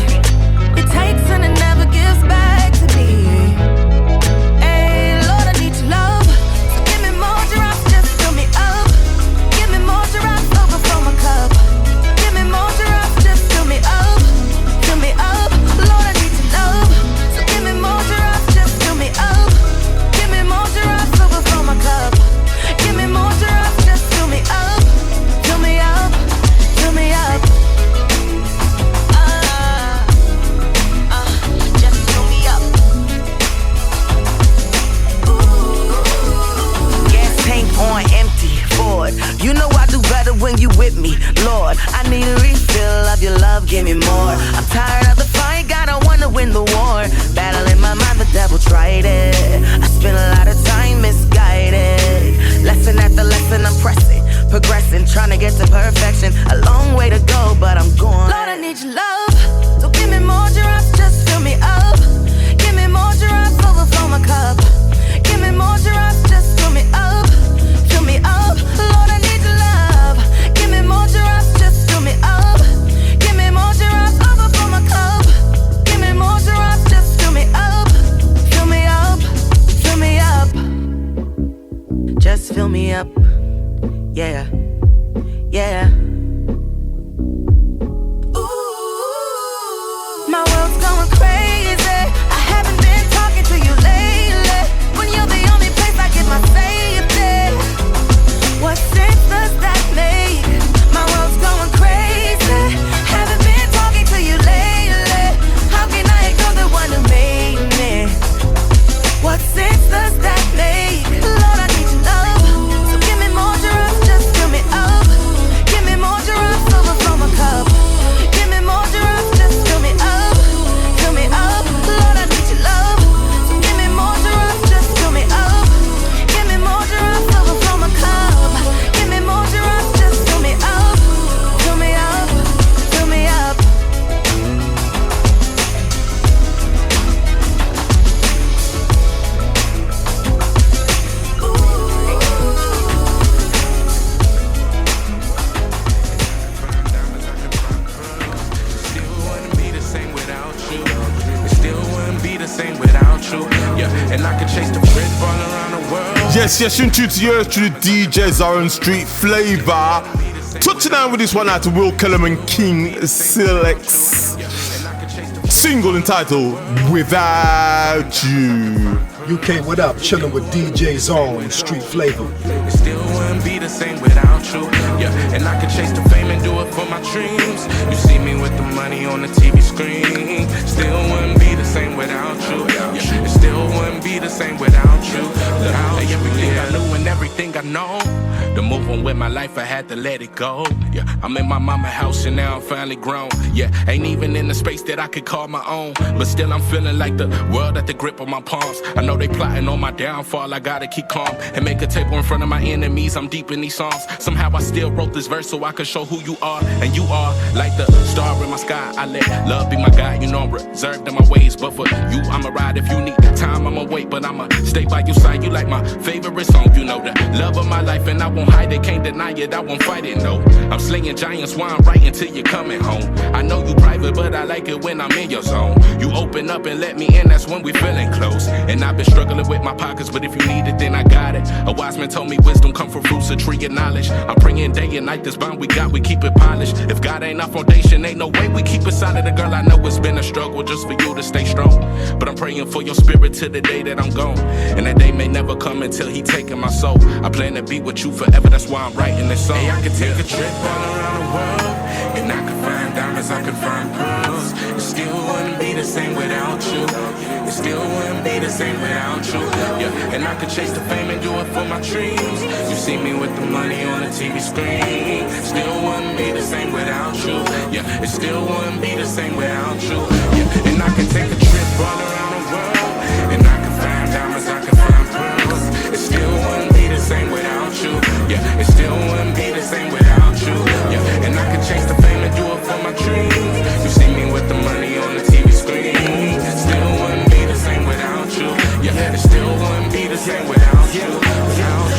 [SPEAKER 14] It takes and it never gives back to me. Hey, Lord, I need your love. So give me more drops, just fill me up. Give me more drops, overflow my cup. Give me more drops, just fill me up. Fill me up, Lord, I need your love. So give me more drops, just fill me up. Give me more drops, overflow my cup. Give me more drops, just fill me up. Fill me up, fill me up. Just fill me up. Gas tank on empty, Ford. You know I do better when you with me, Lord. I need a refill of your love, give me more. I'm tired of the fight, God, I wanna win the war. Battle in my mind, the devil tried it. I spent a lot of time misguided. Lesson after lesson, I'm pressing, progressing, trying to get to perfection. A long way to go, but I'm going. Lord, I need your love, so give me more drops, just fill me up. Give me more drops, overflow my cup. Give me more drops, just fill me up. Fill me up, Lord, I need your love. Give me more drops, just fill me up. Give me more drops, overflow my cup. Give me more drops, just fill me up. Fill me up, fill me up. Just fill me up. Yeah, yeah. My world's going crazy. I haven't been talking to you lately. When you're the only place I get my safety. What sense does that make? My world's going crazy. Haven't been talking to you lately. How can I ignore the one who made me? What sense does that make? Lord, I need your love. So give me more drops, just fill me up. Give me more drops, overflow my cup. Give me more drops, just fill me up. Fill me up, Lord, I need your love. So give me more drops, just fill me up. Give me more drops, overflow my cup. Give me more drops, just fill me up. Fill me up, fill me up.
[SPEAKER 2] Yeah, and I can chase the bread all around the world.
[SPEAKER 3] Yes, you're tuned to yours to the DJ Zorro and Street Flava. Touching down with this one out to Will Kellerman King Selects. Single entitled Without You.
[SPEAKER 10] UK, what up? Chilling with DJ Zorro and Street Flava.
[SPEAKER 2] It still wouldn't be the same without you. Yeah, and I could chase the fame and do it for my dreams. You see me with the money on the TV screen. Still wouldn't be the same without you. Yeah, it still wouldn't be the same without you. Hey, everything I knew and everything I know. To move on with my life, I had to let it go. Yeah, I'm in my mama's house and now I'm finally grown. Yeah, ain't even in the space that I could call my own. But still I'm feeling like the world at the grip of my palms. I know they plotting on my downfall, I gotta keep calm and make a table in front of my enemies. I'm deep in these songs. Somehow I still wrote this verse so I can show who you are. And you are like the star in my sky. I let love be my guide. You know I'm reserved in my ways, but for you I'ma ride. If you need time I'ma wait, but I'ma stay by your side. You like my favorite song, you know the love of my life, and I won't hide it, can't deny it, I won't fight it, no. I'm slaying giants while I'm writing till you're coming home. I know you private, but I like it when I'm in your zone. You open up and let me in, that's when we feeling close. And I've been struggling with my pockets, but if you need it, then I got it. A wise man told me wisdom come from fruits, a tree of knowledge. I'm praying day and night, this bond we got, we keep it polished. If God ain't our foundation, ain't no way we keep it solid. A girl, I know it's been a struggle just for you to stay strong. But I'm praying for your spirit till the day that I'm gone. And that day may never come until he taking my soul. I plan to be with you forever, that's why I'm writing this song. Hey, I could take a trip all around the world, and I could find diamonds, I could find pearls. It still wouldn't be the same without you. It still wouldn't be the same without you. Yeah, and I could chase the fame and do it for my dreams. You see me with the money on the TV screen. Still wouldn't be the same without you. Yeah, it still wouldn't be the same without you. Yeah, and I could take a trip all around the world, and I could find diamonds, I could find pearls. It still wouldn't be the same without you. Yeah, it still wouldn't be the same without you. Yeah, and I could chase the fame and do it for my dreams. You see me with the money on the TV screen. Still wouldn't be the same without you. Yeah, it still wouldn't be the same without you.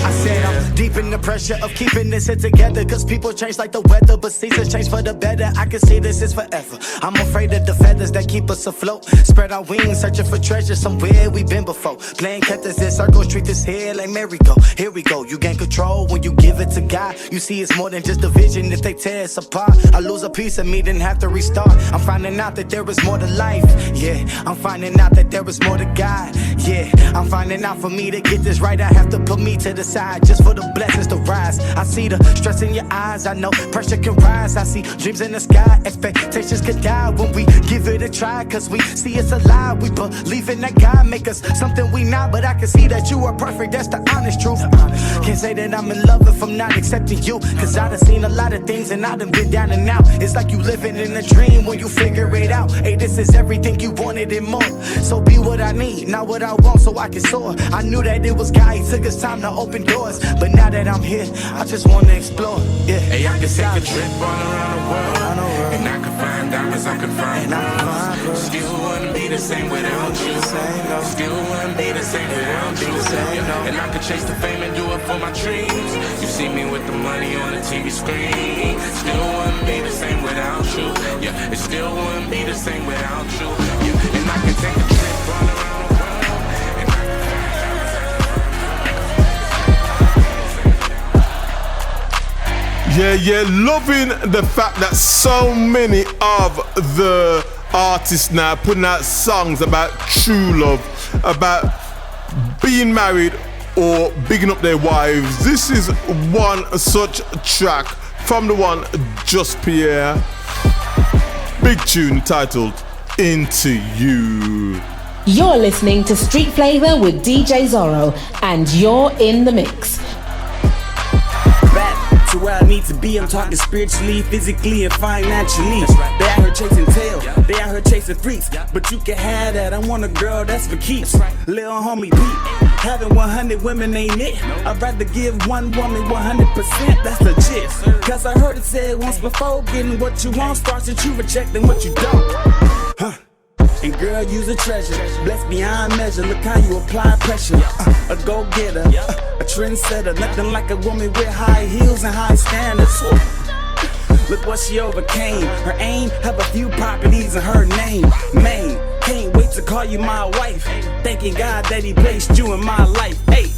[SPEAKER 11] I said I'm deep in the pressure of keeping this shit together, cause people change like the weather, but seasons change for the better. I can see this is forever. I'm afraid of the feathers that keep us afloat. Spread our wings, searching for treasure somewhere we've been before. Playing catches in circles, treat this here like merry-go. Here we go, you gain control when you give it to God. You see it's more than just a vision if they tear us apart. I lose a piece of me, then have to restart. I'm finding out that there is more to life. Yeah, I'm finding out that there is more to God. Yeah, I'm finding out for me to get this right, I have to put me to the side just for the blessings to rise. I see the stress in your eyes, I know pressure can rise. I see dreams in the sky, expectations could die when we give it a try, cause we see it's alive. We believe in that God make us something we not, but I can see that you are perfect, that's the honest truth. Can't say that I'm in love if I'm not accepting you, cause I done seen a lot of things and I done been down and out. It's like you living in a dream when you figure it out. Hey, this is everything you wanted and more, so be what I need, not what I want, so I can soar. I knew that it was God, he took his time to open doors, but now that I'm here, I just wanna explore. Yeah.
[SPEAKER 2] Hey, I can take a trip all around the world, and I can find diamonds, I can find pearls. Still wouldn't be the same without you. Still wouldn't be the same without you. And I could chase the fame and do it for my dreams. You see me with the money on the TV screen. Still wouldn't be the same without you. Yeah, it still wouldn't be the same without you. Yeah, and I can take a trip all around the world, and I can find diamonds, I can
[SPEAKER 3] Yeah, loving the fact that so many of the artists now putting out songs about true love, about being married or bigging up their wives. This is one such track from the one Just Pierre. Big tune titled Into You.
[SPEAKER 15] You're listening to Street Flava with DJ Zorro, and you're in the mix.
[SPEAKER 17] To where I need to be, I'm talking spiritually, physically, and financially. They out here chasing tail, they out here chasing freaks, but you can have that. I want a girl that's for keeps. Little homie Pete, having 100 women ain't it. I'd rather give one woman 100%, that's legit. Cause I heard it said once before, getting what you want starts with you rejecting what you don't. Huh. And girl, you's a treasure, blessed beyond measure. Look how you apply pressure. A go-getter, a trendsetter. Nothing like a woman with high heels and high standards. Look what she overcame. Her aim have a few properties in her name. Can't wait to call you my wife. Thanking God that He placed you in my life. Hey.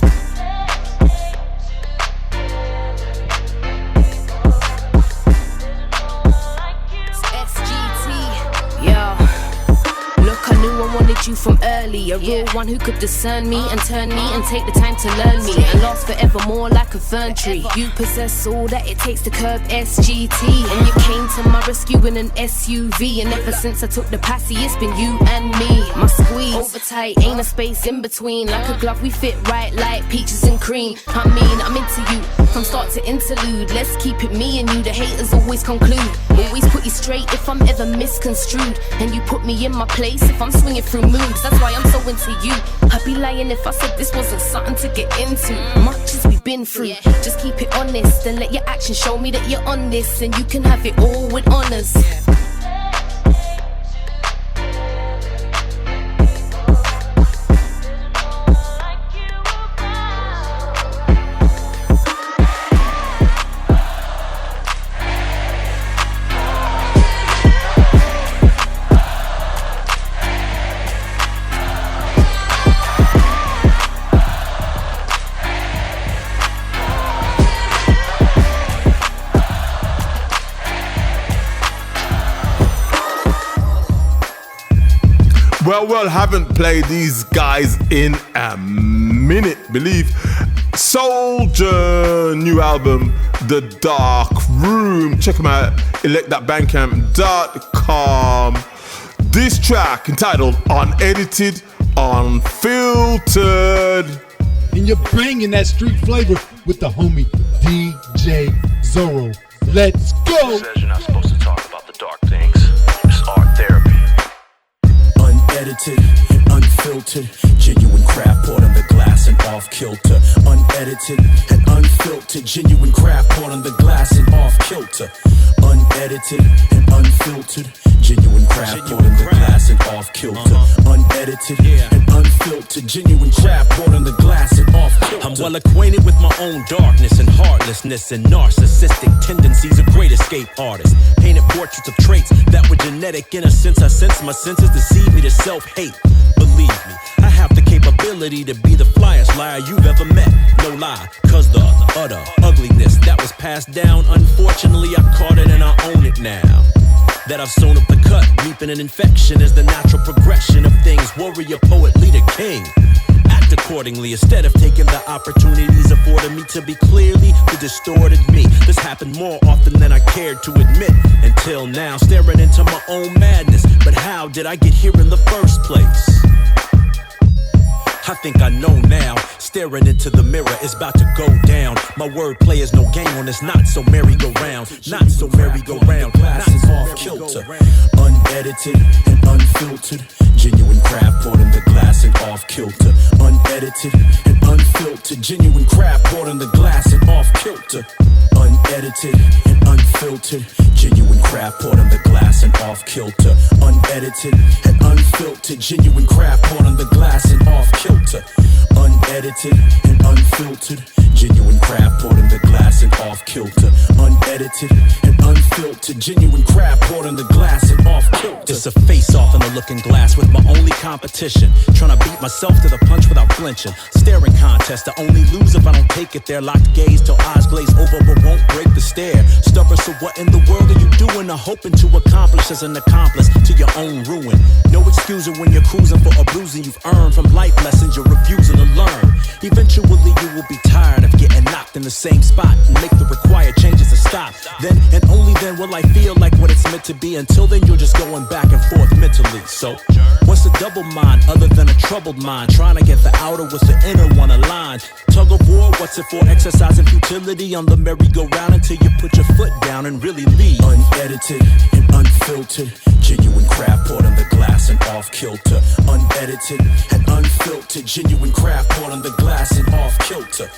[SPEAKER 18] I knew I wanted you from early. A real one who could discern me and turn me and take the time to learn me and last forevermore like a fern tree. You possess all that it takes to curb SGT, and you came to my rescue in an SUV. And ever since I took the passy, it's been you and me. My squeeze over tight, ain't a space in between. Like a glove, we fit right like peaches and cream. I mean, I'm into you from start to interlude. Let's keep it me and you. The haters always conclude. Always put you straight if I'm ever misconstrued, and you put me in my place if I'm swinging through moods. That's why I'm so into you. I'd be lying if I said this wasn't something to get into. Much as we've been through, just keep it honest and let your actions show me that you're on this, and you can have it all with honors.
[SPEAKER 3] Well, haven't played these guys in a minute, believe. Soldier, new album, The Dark Room. Check them out, electthatbandcamp.com. This track entitled Unedited, Unfiltered.
[SPEAKER 19] And you're bringing that street flavor with the homie DJ Zorro. Let's go!
[SPEAKER 20] Says you're not supposed to talk about the dark things. It's art therapy.
[SPEAKER 21] Unedited and unfiltered, genuine craft poured on the glass and off kilter. Unedited and unfiltered, genuine craft poured on the glass and off kilter. Unedited and unfiltered, genuine craft poured on the glass and off kilter. Unedited and unfiltered, genuine craft poured on the glass and off kilter.
[SPEAKER 25] I'm well acquainted with my own darkness and heartlessness and narcissistic tendencies. A great escape artist painted portraits of traits that were genetic. In a sense, I sense my senses deceive me to self-hate. Believe me, I have the capability to be the flyest liar you've ever met. No lie, cause the utter ugliness that was passed down, unfortunately I caught it and I own it now. That I've sewn up the cut, reaping an infection is the natural progression of things. Warrior, poet, leader, king. Act accordingly instead of taking the opportunities afforded me to be clearly the distorted me. This happened more often than I cared to admit. Until now, staring into my own madness. But how did I get here in the first place? I think I know now. Staring into the mirror is about to go down. My wordplay is no game on this not so merry-go-round. Not so merry-go-round.
[SPEAKER 21] Glasses off kilter. Unedited and unfiltered, genuine craft poured in the glass and off kilter. Unedited and unfiltered, genuine craft poured in the glass and off kilter. Unedited and unfiltered, genuine craft poured in the glass and off kilter. Unedited and unfiltered, genuine craft poured in the glass and off kilter. Unedited and unfiltered, genuine craft poured in the glass and off kilter. Unedited and unfiltered, genuine craft poured in the glass and off kilter.
[SPEAKER 25] It's a face-off in the looking glass with my only competition. Trying to beat myself to the punch without flinching. Staring contest, I only lose if I don't take it there. Locked gaze till eyes glaze over but won't break the stare. Stubborn, so what in the world are you doing? I'm hoping to accomplish as an accomplice to your own ruin. No excusing when you're cruising for a bruising you've earned from life lessons you're refusing to learn. Eventually you will be tired of getting knocked in the same spot and make the required changes to stop. Then and only then will I feel like what it's meant to be. Until then you're just going back and forth mentally. So what's a double mind other than a troubled mind? Trying to get the outer with the inner one aligned. Tug of war, what's it for? Exercising futility on the merry-go-round until you put your foot down and really leave.
[SPEAKER 21] Unedited and unfiltered, genuine craft poured on the glass and off kilter. Unedited and unfiltered, genuine craft poured on the glass and off kilter.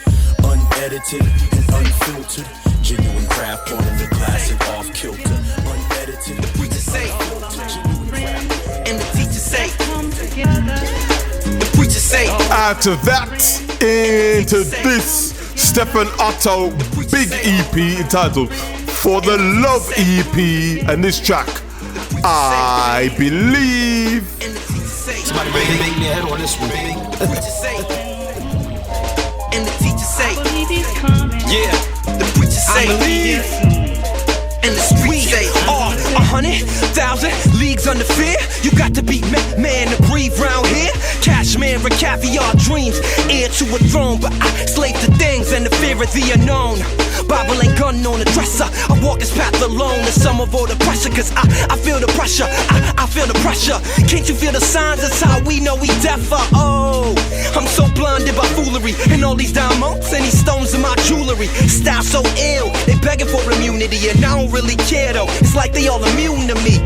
[SPEAKER 21] Unedited and unfiltered, genuine craft poured on the glass and off kilter. Unedited.
[SPEAKER 26] The preacher say, and the teacher say, the preacher say.
[SPEAKER 3] After that, into this Stephen Otto big EP entitled For the Love EP, and this track, I Believe.
[SPEAKER 26] Somebody make me a head on this one. The preacher say, and the teacher say, yeah. The preacher say, and the street say, 100,000 leagues under fear. You got to be man to breathe round here. Cashmere and caviar dreams, heir to a throne, but I slave to things and the fear of the unknown. Bible and gun on the dresser. I walk this path alone. The sum of all the pressure, cause I feel the pressure. I feel the pressure. Can't you feel the signs? That's how we know we deafer. Oh, I'm so blinded by foolery and all these diamonds and these stones in my jewelry. Style so ill, they begging for immunity, and I don't really care though. It's like they all immune to me.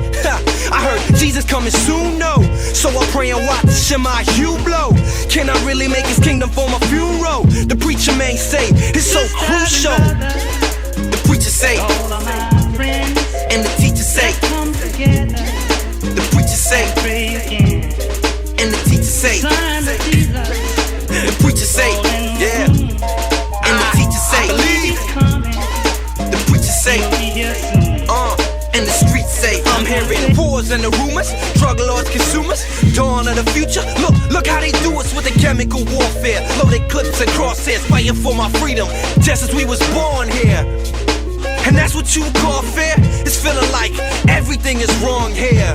[SPEAKER 26] I heard Jesus coming soon, no. So I pray and watch Shema Hugh blow. Can I really make his kingdom for my funeral? The preacher man say it's so crucial. The preacher say, and the teacher say, the preacher say, and the teacher say, the preacher say, yeah, and the teacher say, the preacher say, and the streets say, I'm hearing wars and the rumors, drug lords, consumers, dawn of the future. Look how they do us with the chemical warfare, loaded clips and crosshairs, fighting for my freedom, just as we was born here. And that's what you call fair? It's feeling like everything is wrong here.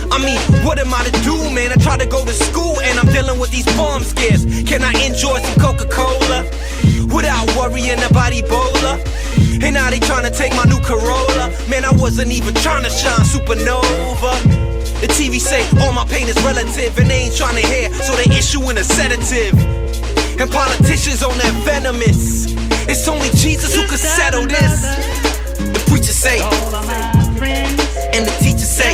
[SPEAKER 26] I mean, what am I to do, man? I try to go to school and I'm dealing with these bomb scares. Can I enjoy some Coca-Cola without worrying about Ebola? And now they trying to take my new Corolla. Man, I wasn't even trying to shine supernova. The TV say all my pain is relative and they ain't trying to hear, so they issuing a sedative. And politicians on that venomous. It's only Jesus who could settle this. The preacher say, and the teacher say,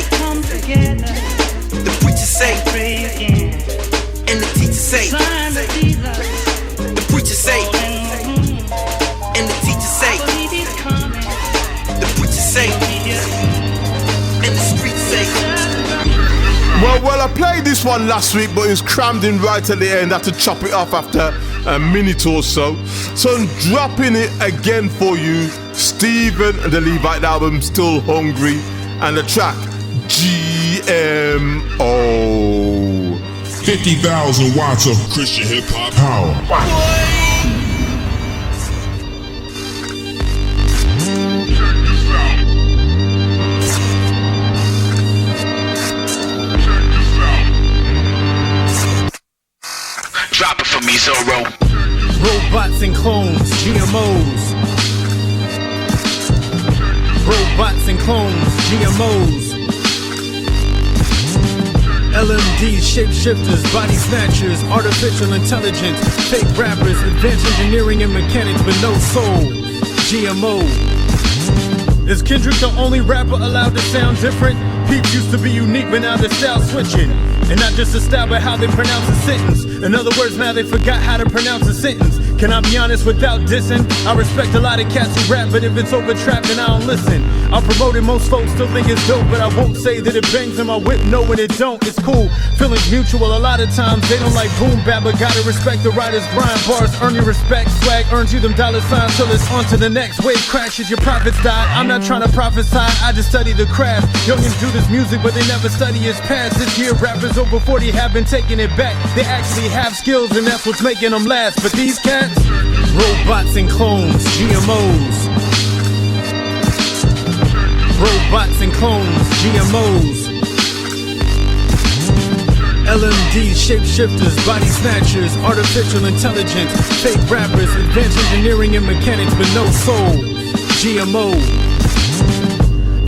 [SPEAKER 26] the preacher say, and the teacher say, the preacher say, and the teacher say, the preacher say, and the street say.
[SPEAKER 3] Well, I played this one last week, but it was crammed in right at the end. I had to chop it off after a minute or so. So I'm dropping it again for you. Stephen and the Levite album, Still Hungry, and the track GMO.
[SPEAKER 13] 50,000 watts of Christian hip hop power.
[SPEAKER 1] Drop it for me, Zorro.
[SPEAKER 25] Robots and clones, GMOs. Robots and clones, GMOs. LMDs, shapeshifters, body snatchers, artificial intelligence, fake rappers, advanced engineering and mechanics but no soul. GMO. Is Kendrick the only rapper allowed to sound different? Peeps used to be unique, but now they're style switching. And not just a style, but how they pronounce a sentence. In other words, now they forgot how to pronounce a sentence. Can I be honest without dissing? I respect a lot of cats who rap, but if it's over trap, then I don't listen. I'll promote it, most folks still think it's dope, but I won't say that it bangs in my whip. No, when it don't, it's cool. Feelings mutual, a lot of times they don't like boom bap, but gotta respect the writer's grind. Bars earn your respect, swag earns you them dollar signs, till it's on to the next. Wave crashes, your profits die. I'm not trying to prophesy, I just study the craft. Youngins do this music, but they never study its past. This year, rappers over 40 have been taking it back. They actually have skills, and that's what's making them last. But these cats, robots and clones, GMOs. Robots and clones, GMOs. LMDs, shapeshifters, body snatchers, artificial intelligence, fake rappers, advanced engineering and mechanics but no soul. GMO.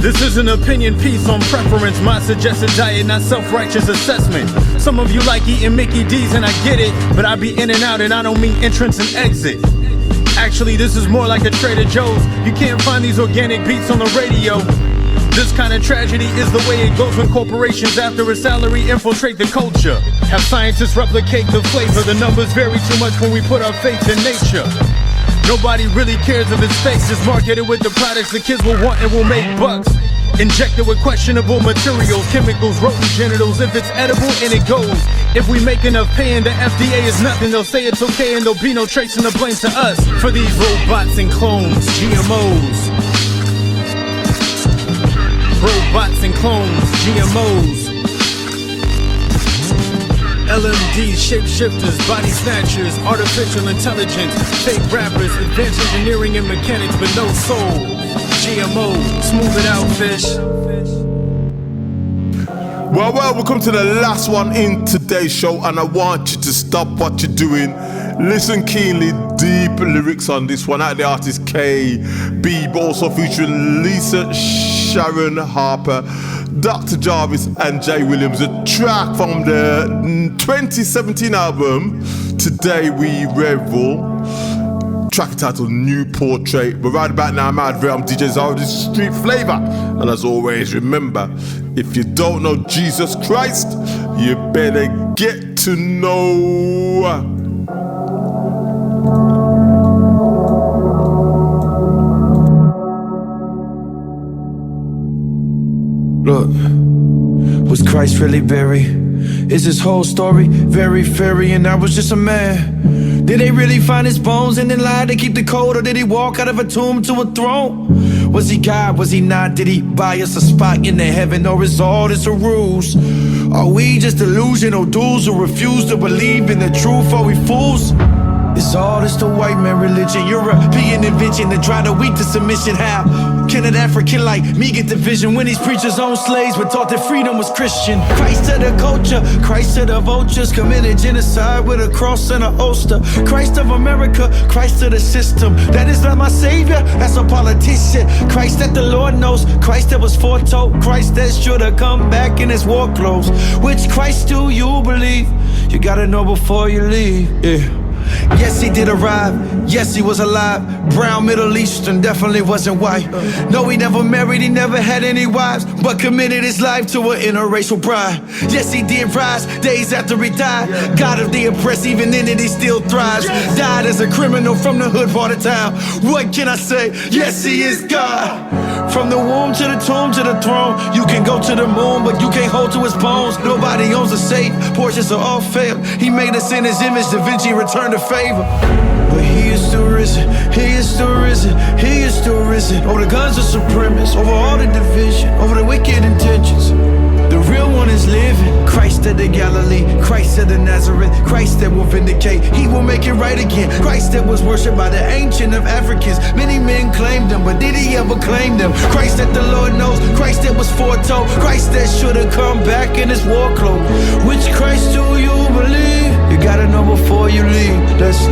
[SPEAKER 25] This is an opinion piece on preference, my suggested diet, not self-righteous assessment. Some of you like eating Mickey D's and I get it, but I be in and out and I don't mean entrance and exit. Actually, this is more like a Trader Joe's. You can't find these organic beats on the radio. This kind of tragedy is the way it goes when corporations after a salary infiltrate the culture. Have scientists replicate the flavor. The numbers vary too much when we put our faith in nature. Nobody really cares if it's fake. Just market it with the products the kids will want and will make bucks. Injected with questionable materials, chemicals, rodent genitals. If it's edible and it goes. If we make enough pay and the FDA is nothing, they'll say it's okay and there'll be no tracing the blame to us for these robots and clones, GMOs. Robots and clones, GMOs.
[SPEAKER 1] LMD, shapeshifters, body snatchers, artificial intelligence, fake rappers, advanced engineering and mechanics, but no soul. GMO, smooth it out, fish.
[SPEAKER 3] Well, welcome to the last one in today's show, and I want you to stop what you're doing. Listen keenly, deep lyrics on this one. Out the artist K. Beeb, also featuring Lisa Sharon Harper, Dr. Jarvis and Jay Williams. A track from the 2017 album, Today We Revel. Track titled New Portrait. But right about now, I'm DJ Zorro, this is Street Flava. And as always, remember, if you don't know Jesus Christ, you better get to know.
[SPEAKER 4] Look, was Christ really buried? Is his whole story very fairy and I was just a man? Did they really find his bones and then lie to keep the code? Or did he walk out of a tomb to a throne? Was he God? Was he not? Did he buy us a spot in the heaven? Or is all this a ruse? Are we just delusional dudes who refuse to believe in the truth? Are we fools? Is all this the white man religion? European invention to try to weak the submission. How can an African like me get the vision when these preachers own slaves but taught that freedom was Christian? Christ to the culture, Christ to the vultures, committed genocide with a cross and a holster. Christ of America, Christ to the system. That is not my savior, that's a politician. Christ that the Lord knows, Christ that was foretold, Christ that should have come back in his war clothes. Which Christ do you believe? You gotta know before you leave. Yeah. Yes, he did arrive. Yes, he was alive. Brown, Middle Eastern, definitely wasn't white. No, he never married, he never had any wives, but committed his life to an interracial bride. Yes, he did rise days after he died. God of the oppressed, even in it he still thrives. Died as a criminal from the hood part of town. What can I say? Yes, he is God. From the womb to the tomb to the throne. You can go to the moon, but you can't hold to his bones. Nobody owns a safe, portions are all failed. He made us in his image, Da Vinci returned the favor. But he is still risen, he is still risen, he is still risen. Over the guns of supremacists, over all the division, over the wicked intentions. The real one is living. Christ of the Galilee, Christ of the Nazareth, Christ that will vindicate, he will make it right again. Christ that was worshipped by the ancient of Africans. Many men claimed him, but did he ever claim them? Christ that the Lord knows, Christ that was foretold, Christ that should have come back in his war clothes. Which Christ do you believe? You gotta know before you leave. Let's